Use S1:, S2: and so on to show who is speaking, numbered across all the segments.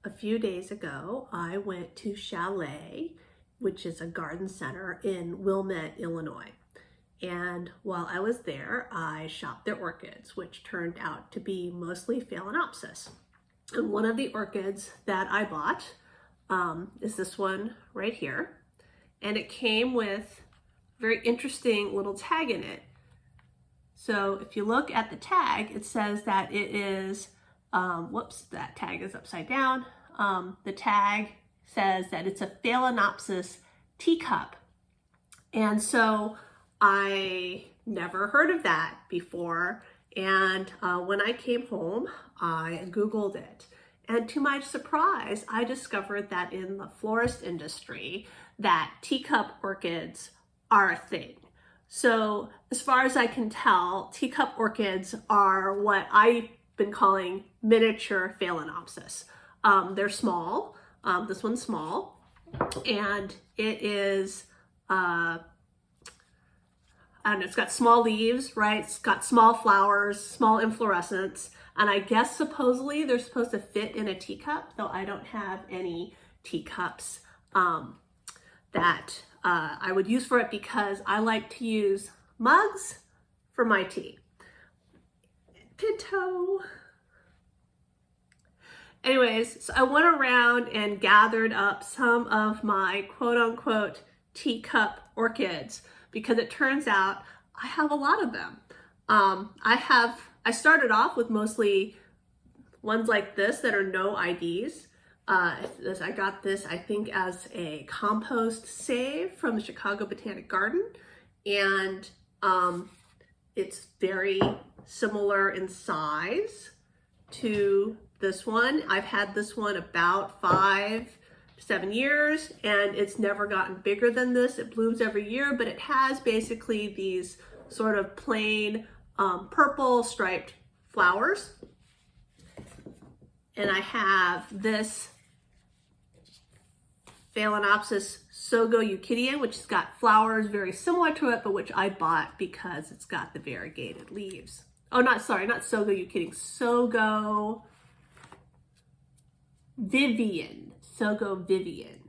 S1: A few days ago, I went to Chalet, which is a garden center in Wilmette, Illinois. And while I was there, I shopped their orchids, which turned out to be mostly Phalaenopsis. And one of the orchids that I bought is this one right here. And it came with a very interesting little tag in it. So if you look at the tag, it says that it is, whoops, that tag is upside down. The tag says that it's a Phalaenopsis teacup. And so I never heard of that before. And when I came home, I Googled it. And to my surprise, I discovered that in the florist industry, that teacup orchids are a thing. So as far as I can tell, teacup orchids are what I've been calling miniature Phalaenopsis. They're small. This one's small, and it is, I don't know, it's got small leaves, right? It's got small flowers, small inflorescence, and I guess supposedly they're supposed to fit in a teacup, though I don't have any teacups that I would use for it because I like to use mugs for my tea. Ditto. Anyways, so I went around and gathered up some of my quote-unquote teacup orchids because it turns out I have a lot of them. I started off with mostly ones like this that are no IDs. I got this, I think, as a compost save from the Chicago Botanic Garden, and it's very similar in size to this one. I've had this one about 5 to 7 years, and it's never gotten bigger than this. It blooms every year, but it has basically these sort of plain purple striped flowers. And I have this Phalaenopsis Sogo-Euclidean, which has got flowers very similar to it, but which I bought because it's got the variegated leaves. Oh, not Sogo-Euclidean, Sogo-Vivian.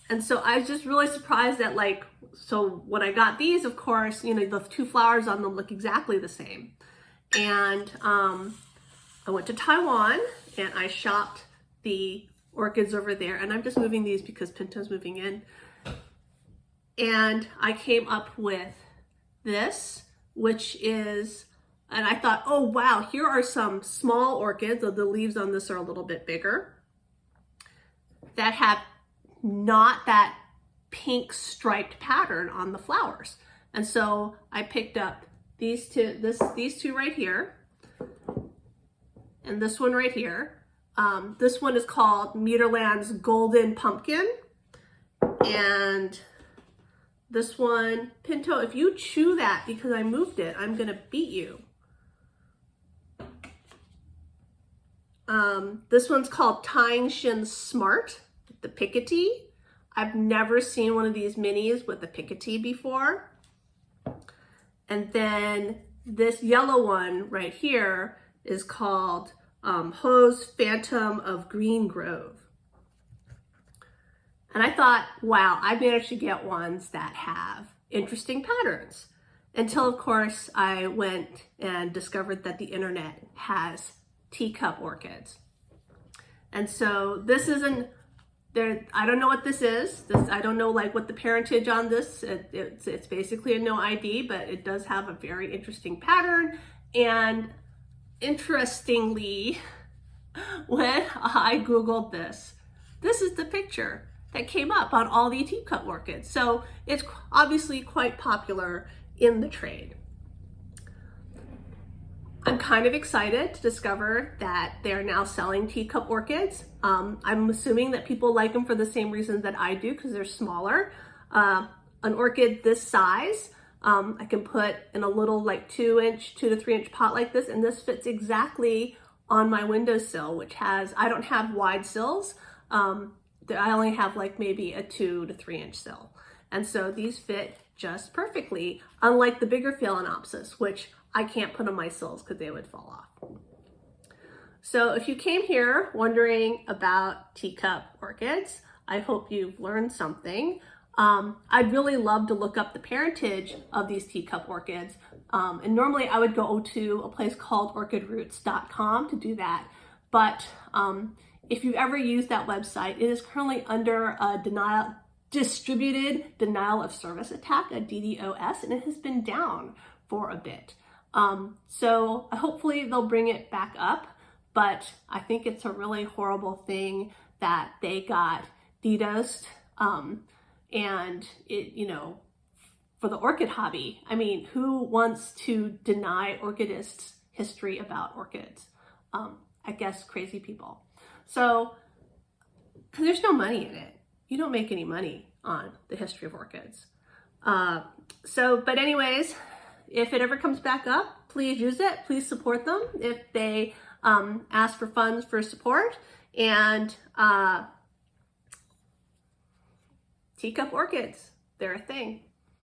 S1: And so I was just really surprised that, like, so when I got these, of course, you know, the two flowers on them look exactly the same. And I went to Taiwan and I shopped the orchids over there, and I'm just moving these because Pinto's moving in. And I came up with this, which is, and I thought, oh wow, here are some small orchids, though the leaves on this are a little bit bigger, that have not that pink striped pattern on the flowers. And so I picked up these two right here, and this one right here. This one is called Meterland's Golden Pumpkin, and this one, Pinto, if you chew that because I moved it, I'm gonna beat you. This one's called Tangshan Smart, the Picotee. I've never seen one of these minis with the Picotee before. And then this yellow one right here is called Ho's Phantom of Green Grove. And I thought, wow, I managed to get ones that have interesting patterns. Until, of course, I went and discovered that the internet has teacup orchids. And so this isn't, I don't know what this is. I don't know like what the parentage on this, it's basically a no ID, but it does have a very interesting pattern. And interestingly, when I Googled this is the picture that came up on all the teacup orchids. So it's obviously quite popular in the trade. I'm kind of excited to discover that they're now selling teacup orchids. I'm assuming that people like them for the same reasons that I do, because they're smaller. An orchid this size, I can put in a little like 2 to 3 inch pot like this, and this fits exactly on my windowsill, which has, I don't have wide sills. I only have like maybe a 2 to 3 inch sill. And so these fit just perfectly, unlike the bigger Phalaenopsis, which I can't put on my sills because they would fall off. So if you came here wondering about teacup orchids, I hope you've learned something. I'd really love to look up the parentage of these teacup orchids. And normally I would go to a place called orchidroots.com to do that. But if you've ever used that website, it is currently under a distributed denial of service attack, a DDoS, and it has been down for a bit. So hopefully they'll bring it back up, but I think it's a really horrible thing that they got DDoSed, and it, you know, for the orchid hobby. I mean, who wants to deny orchidists history about orchids? I guess crazy people. So there's no money in it. You don't make any money on the history of orchids. But anyways, if it ever comes back up, please use it. Please support them if they ask for funds for support. And teacup orchids, they're a thing.